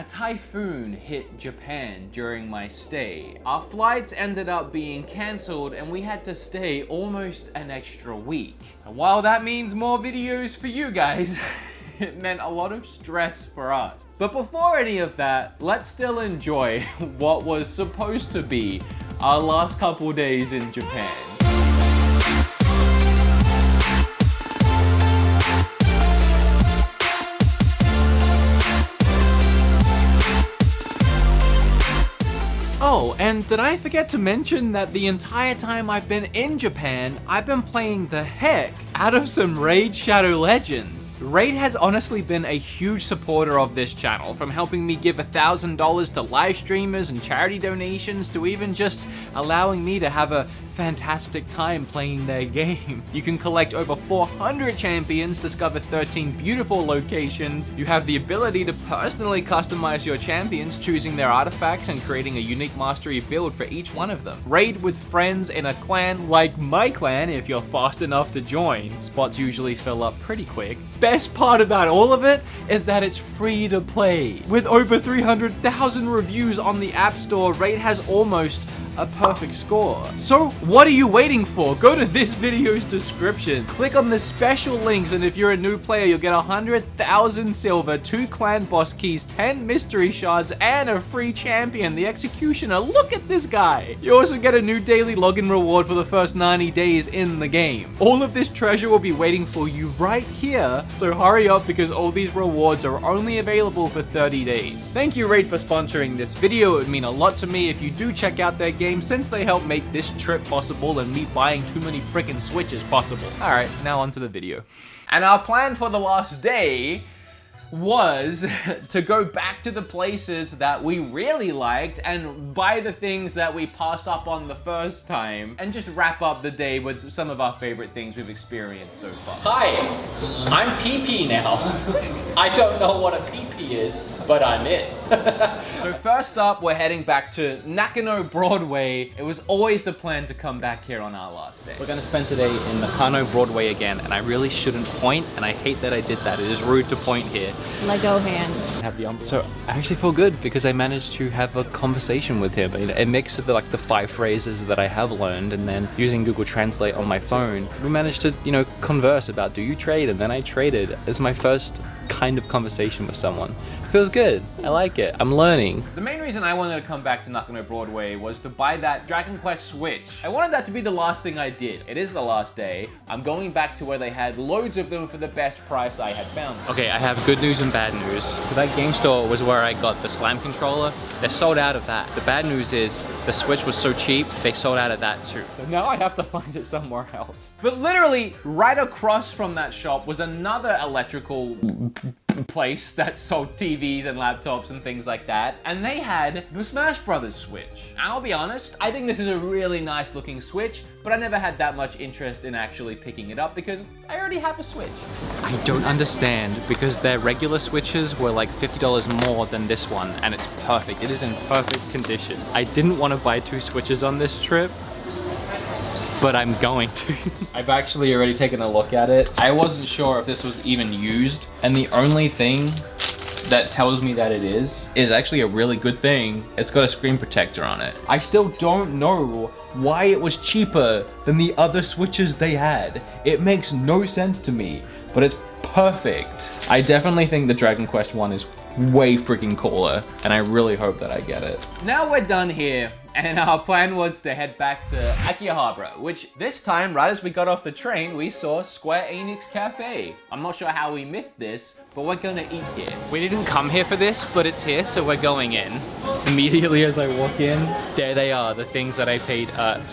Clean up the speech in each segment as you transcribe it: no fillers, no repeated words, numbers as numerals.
typhoon hit Japan during my stay. Our flights ended up being cancelled and we had to stay almost an extra week. And while that means more videos for you guys, it meant a lot of stress for us. But before any of that, let's still enjoy what was supposed to be our last couple days in Japan. Oh, and did I forget to mention that the entire time I've been in Japan, I've been playing the heck out of some Raid Shadow Legends. Raid has honestly been a huge supporter of this channel, from helping me give $1,000 to live streamers and charity donations to even just allowing me to have a fantastic time playing their game. You can collect over 400 champions, discover 13 beautiful locations. You have the ability to personally customize your champions, choosing their artifacts and creating a unique mastery build for each one of them. Raid with friends in a clan like my clan if you're fast enough to join. Spots usually fill up pretty quick. Best part about all of it is that it's free to play. With over 300,000 reviews on the App Store, Raid has almost a perfect score. So what are you waiting for? Go to this video's description, click on the special links, and if you're a new player, you'll get 100,000 silver, 2 clan boss keys, 10 mystery shards, and a free champion, the Executioner. Look at this guy. You also get a new daily login reward for the first 90 days in the game. All of this treasure will be waiting for you right here, so hurry up because all these rewards are only available for 30 days. Thank you, Raid, for sponsoring this video. It would mean a lot to me if you do check out their game, since they helped make this trip possible and me buying too many freaking Switches possible. Alright, now on to the video. And our plan for the last day was to go back to the places that we really liked and buy the things that we passed up on the first time and just wrap up the day with some of our favorite things we've experienced so far. Hi, I'm PP now. I don't know what a PP is, but I'm it. So first up, we're heading back to Nakano Broadway. It was always the plan to come back here on our last day. We're gonna spend today in Nakano Broadway again, and I really shouldn't point, and I hate that I did that. It is rude to point here. Lego hand. So I actually feel good because I managed to have a conversation with him. A mix of the 5 phrases that I have learned, and then using Google Translate on my phone, we managed to, converse about, do you trade? And then I traded. It's my first kind of conversation with someone. Feels good. I like it. I'm learning. The main reason I wanted to come back to Nakano Broadway was to buy that Dragon Quest Switch. I wanted that to be the last thing I did. It is the last day. I'm going back to where they had loads of them for the best price I had found. Okay, I have good news and bad news. That game store was where I got the Slam controller. They're sold out of that. The bad news is the Switch was so cheap, they sold out of that too. So now I have to find it somewhere else. But literally, right across from that shop was another electrical place that sold TVs and laptops and things like that, and they had the Smash Brothers Switch. I'll be honest, I think this is a really nice looking Switch, but I never had that much interest in actually picking it up because I already have a Switch. I don't understand, because their regular Switches were like $50 more than this one, and it's perfect. It is in perfect condition. I didn't want to buy 2 Switches on this trip, but I'm going to. I've actually already taken a look at it. I wasn't sure if this was even used, and the only thing that tells me that it is actually a really good thing. It's got a screen protector on it. I still don't know why it was cheaper than the other Switches they had. It makes no sense to me, but it's perfect. I definitely think the Dragon Quest one is way freaking cooler, and I really hope that I get it. Now we're done here, and our plan was to head back to Akihabara, which this time, right as we got off the train, we saw Square Enix Cafe. I'm not sure how we missed this, but we're gonna eat here. We didn't come here for this, but it's here, so we're going in. Immediately as I walk in, there they are, the things that I paid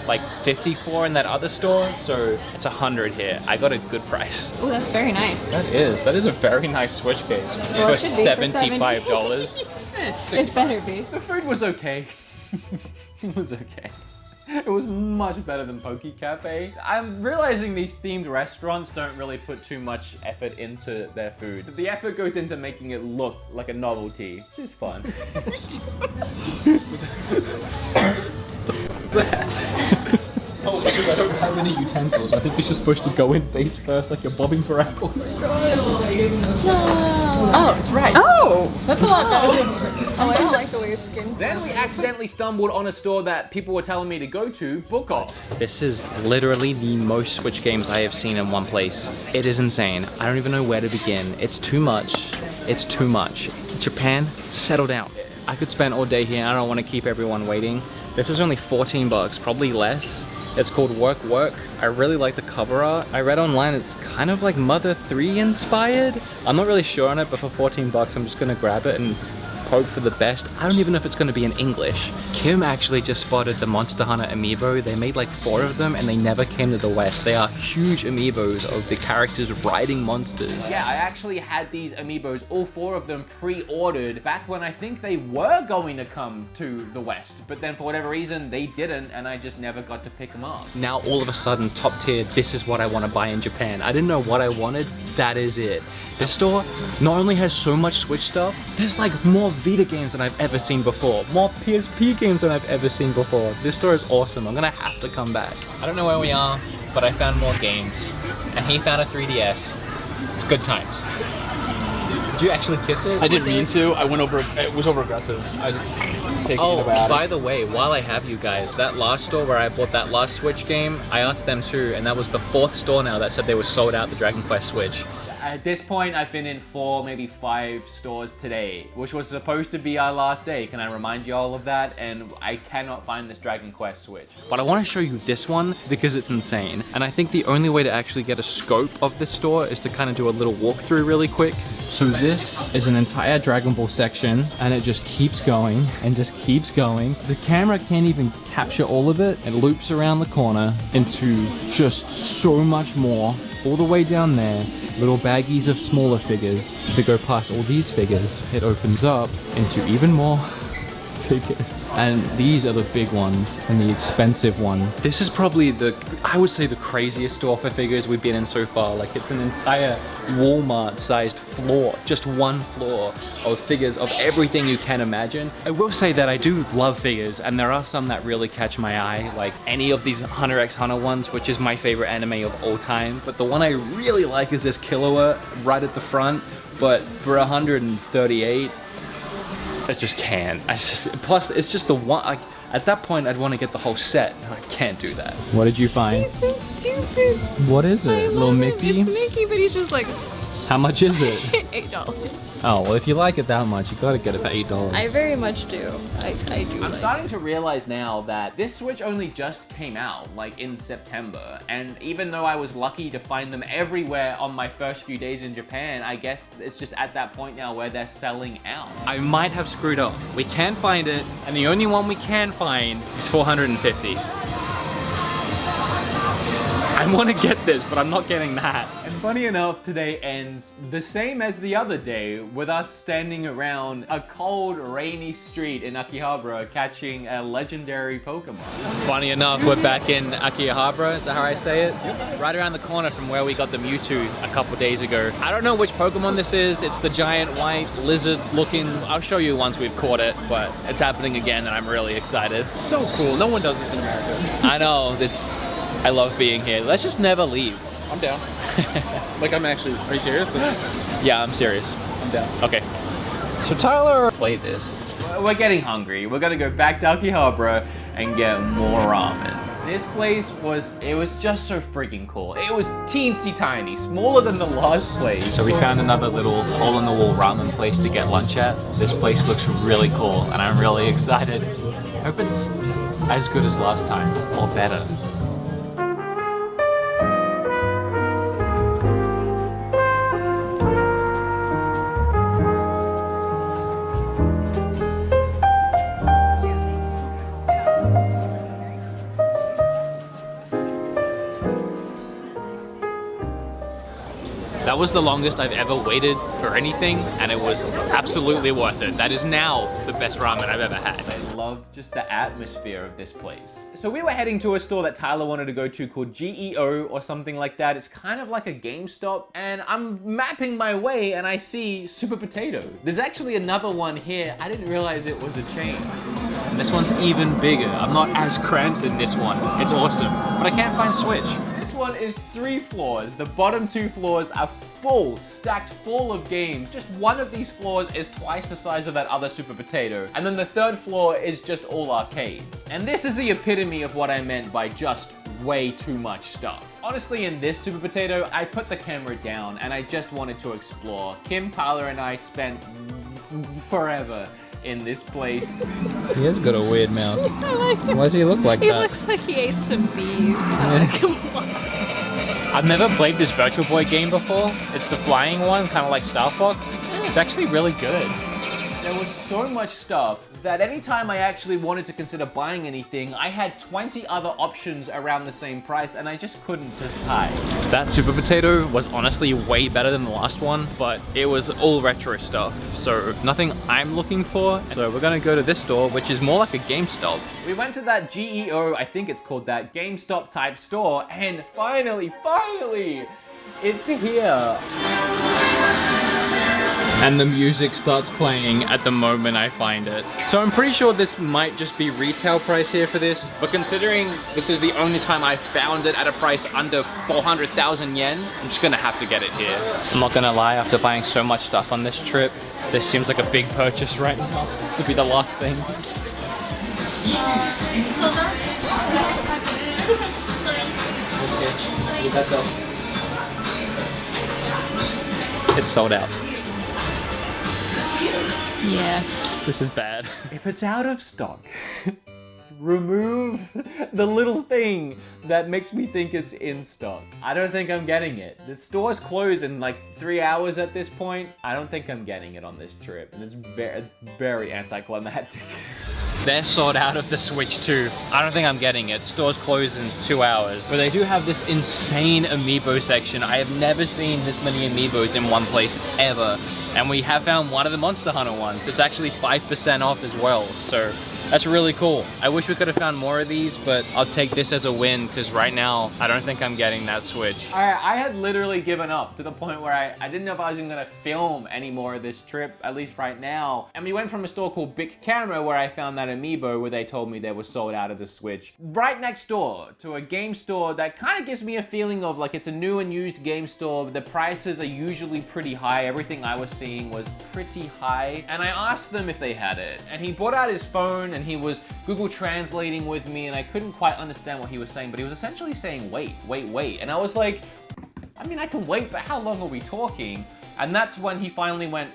like 50 for in that other store, so it's 100 here. I got a good price. Oh, that's very nice. That is a very nice Switch case for $75. It better be. The food was okay. It was okay. It was much better than Poke Cafe. I'm realizing these themed restaurants don't really put too much effort into their food. The effort goes into making it look like a novelty, which is fun. Oh, because I don't have any utensils. I think it's just supposed to go in face first, like you're bobbing for apples. No. Oh, it's rice. Oh! That's a lot better. Oh, I don't like the way your skin. Then we accidentally stumbled on a store that people were telling me to go to, Book Off. This is literally the most Switch games I have seen in one place. It is insane. I don't even know where to begin. It's too much. It's too much. Japan, settle down. I could spend all day here. I don't want to keep everyone waiting. This is only 14 bucks, probably less. It's called Work Work. I really like the cover art. I read online it's kind of like Mother 3 inspired. I'm not really sure on it, but for 14 bucks, I'm just gonna grab it and hope for the best. I don't even know if it's gonna be in English. Kim actually just spotted the Monster Hunter amiibo. They made like 4 of them and they never came to the West. They are huge amiibos of the characters riding monsters. Yeah, I actually had these amiibos, all 4 of them pre-ordered back when I think they were going to come to the West, but then for whatever reason they didn't and I just never got to pick them up. Now all of a sudden, top tier, this is what I want to buy in Japan. I didn't know what I wanted, that is it. This store not only has so much Switch stuff, there's like more Vita games than I've ever seen before, more PSP games than I've ever seen before. This store is awesome. I'm gonna have to come back. I don't know where we are, but I found more games, and he found a 3DS. It's good times. Did you actually kiss it? I didn't mean to. I went over. It was over aggressive. Oh, by the way, while I have you guys, that last store where I bought that last Switch game, I asked them too, and that was the 4th store now that said they were sold out the Dragon Quest Switch. At this point, I've been in 4, maybe 5 stores today, which was supposed to be our last day. Can I remind you all of that? And I cannot find this Dragon Quest Switch. But I want to show you this one because it's insane. And I think the only way to actually get a scope of this store is to kind of do a little walkthrough really quick. So this is an entire Dragon Ball section and it just keeps going and just keeps going. The camera can't even capture all of it. It loops around the corner into just so much more. All the way down there, little baggies of smaller figures. To go past all these figures, it opens up into even more figures. And these are the big ones and the expensive ones. This is probably I would say the craziest store for figures we've been in so far. Like it's an entire Walmart-sized floor, just one floor of figures of everything you can imagine. I will say that I do love figures and there are some that really catch my eye, like any of these Hunter x Hunter ones, which is my favorite anime of all time. But the one I really like is this Killua right at the front, but for 138, I just can't. Plus, it's just the one. Like, at that point, I'd want to get the whole set. I can't do that. What did you find? He's so stupid. What is it? Little Mickey? It's Mickey, but he's just like... How much is it? $8. Oh, well, if you like it that much, you gotta get it for $8. I very much do. I do. I'm starting to realize now that this Switch only just came out, like in September. And even though I was lucky to find them everywhere on my first few days in Japan, I guess it's just at that point now where they're selling out. I might have screwed up. We can find it, and the only one we can find is $450. I want to get this, but I'm not getting that. And funny enough, today ends the same as the other day, with us standing around a cold, rainy street in Akihabara catching a legendary Pokemon. Funny enough, we're back in Akihabara, is that how I say it? Yep. Right around the corner from where we got the Mewtwo a couple days ago. I don't know which Pokemon this is. It's the giant white lizard looking. I'll show you once we've caught it, but it's happening again and I'm really excited. So cool. No one does this in America. I know, I love being here. Let's just never leave. I'm down. Like, I'm actually, are you serious? Yeah, I'm serious. I'm down. Okay. So Tyler, play this. We're getting hungry. We're gonna go back to Akihabara and get more ramen. This place it was just so freaking cool. It was teensy tiny, smaller than the last place. So we found another little hole in the wall ramen place to get lunch at. This place looks really cool and I'm really excited. Hope it's as good as last time or better. That was the longest I've ever waited for anything, and it was absolutely worth it. That is now the best ramen I've ever had. I loved just the atmosphere of this place. So we were heading to a store that Tyler wanted to go to called GEO or something like that. It's kind of like a GameStop, and I'm mapping my way and I see Super Potato. There's actually another one here. I didn't realize it was a chain. And this one's even bigger. I'm not as cramped in this one. It's awesome, but I can't find Switch. This one is 3 floors. The bottom 2 floors are full, stacked full of games. Just one of these floors is twice the size of that other Super Potato. And then the 3rd floor is just all arcades. And this is the epitome of what I meant by just way too much stuff. Honestly, in this Super Potato, I put the camera down and I just wanted to explore. Kim, Tyler, and I spent forever in this place. He has got a weird mouth. I like him. Why does he look like He that? looks like he ate some bees. Come on. I've never played this Virtual Boy game before. It's the flying one, kind of like Star Fox. It's actually really good. There was so much stuff that anytime I actually wanted to consider buying anything, I had 20 other options around the same price and I just couldn't decide. That Super Potato was honestly way better than the last one, but it was all retro stuff, so nothing I'm looking for. So we're gonna go to this store, which is more like a GameStop. We went to that GEO, I think it's called that, GameStop type store, and finally, it's here. And the music starts playing at the moment I find it. So I'm pretty sure this might just be retail price here for this, but considering this is the only time I found it at a price under 400,000 yen, I'm just gonna have to get it here. I'm not gonna lie, after buying so much stuff on this trip, this seems like a big purchase right now to be the last thing. It's sold out. Yeah. This is bad. If it's out of stock, remove the little thing that makes me think it's in stock. I don't think I'm getting it. The store's closed in like 3 hours at this point. I don't think I'm getting it on this trip. And it's very, very anticlimactic. They're sold out of the Switch too. I don't think I'm getting it. The store's closed in 2 hours. But they do have this insane amiibo section. I have never seen this many amiibos in one place ever. And we have found one of the Monster Hunter ones. It's actually 5% off as well. So that's really cool. I wish we could have found more of these, but I'll take this as a win because right now, I don't think I'm getting that Switch. I had literally given up to the point where I didn't know if I was even gonna film any more of this trip, at least right now. And we went from a store called Big Camera where I found that amiibo where they told me they were sold out of the Switch. Right next door to a game store that kind of gives me a feeling of like it's a new and used game store. The prices are usually pretty high. Everything I was seeing was pretty high. And I asked them if they had it. And he brought out his phone and he was Google translating with me and I couldn't quite understand what he was saying, but he was essentially saying, wait. And I was like, I mean, I can wait, but how long are we talking? And that's when he finally went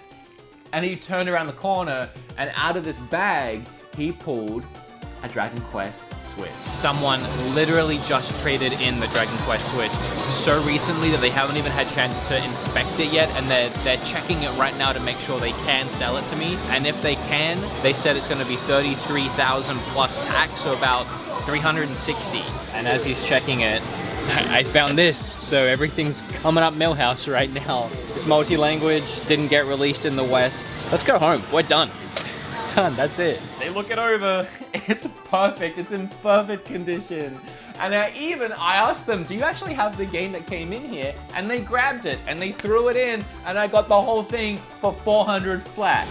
and he turned around the corner and out of this bag, he pulled a Dragon Quest Switch. Someone literally just traded in the Dragon Quest Switch so recently that they haven't even had chance to inspect it yet, and they're checking it right now to make sure they can sell it to me. And if they can, they said it's going to be 33,000 plus tax, so about 360. And as he's checking it, I found this. So everything's coming up Millhouse right now. It's multi-language, didn't get released in the West. Let's go home. We're done. Done. That's it. They look it over. It's perfect. It's in perfect condition. And I asked them, do you actually have the game that came in here? And they grabbed it and they threw it in and I got the whole thing for 400 flat.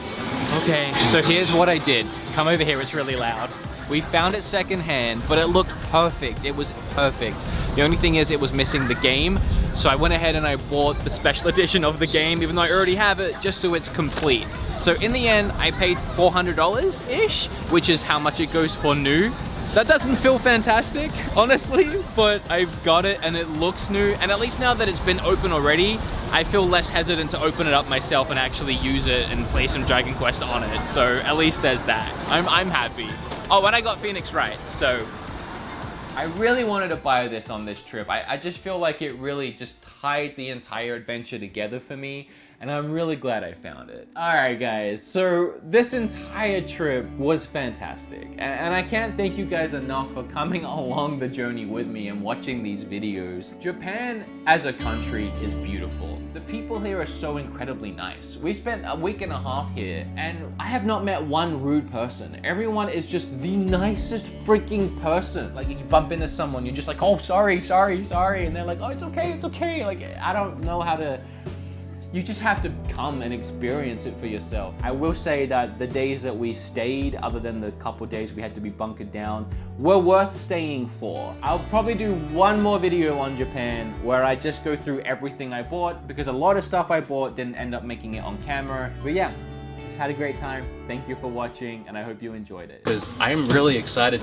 Okay, so here's what I did. Come over here, it's really loud. We found it secondhand, but it looked perfect. It was perfect. The only thing is it was missing the game. So I went ahead and I bought the special edition of the game, even though I already have it, just so it's complete. So in the end, I paid $400-ish, which is how much it goes for new. That doesn't feel fantastic, honestly, but I've got it and it looks new. And at least now that it's been open already, I feel less hesitant to open it up myself and actually use it and play some Dragon Quest on it. So at least there's that. I'm happy. Oh, and I got Phoenix right, so. I really wanted to buy this on this trip. I just feel like it really just tied the entire adventure together for me, and I'm really glad I found it. Alright guys, so this entire trip was fantastic, and I can't thank you guys enough for coming along the journey with me and watching these videos. Japan as a country is beautiful. The people here are so incredibly nice. We spent a week and a half here, and I have not met one rude person. Everyone is just the nicest freaking person. Like, you bump into someone, you're just like, oh, sorry, and they're like, oh, it's okay. Like, I don't know how to You just have to come and experience it for yourself. I will say that the days that we stayed, other than the couple days we had to be bunkered down, were worth staying for. I'll probably do one more video on Japan where I just go through everything I bought, because a lot of stuff I bought didn't end up making it on camera. But yeah, just had a great time. Thank you for watching, and I hope you enjoyed it. Because I'm really excited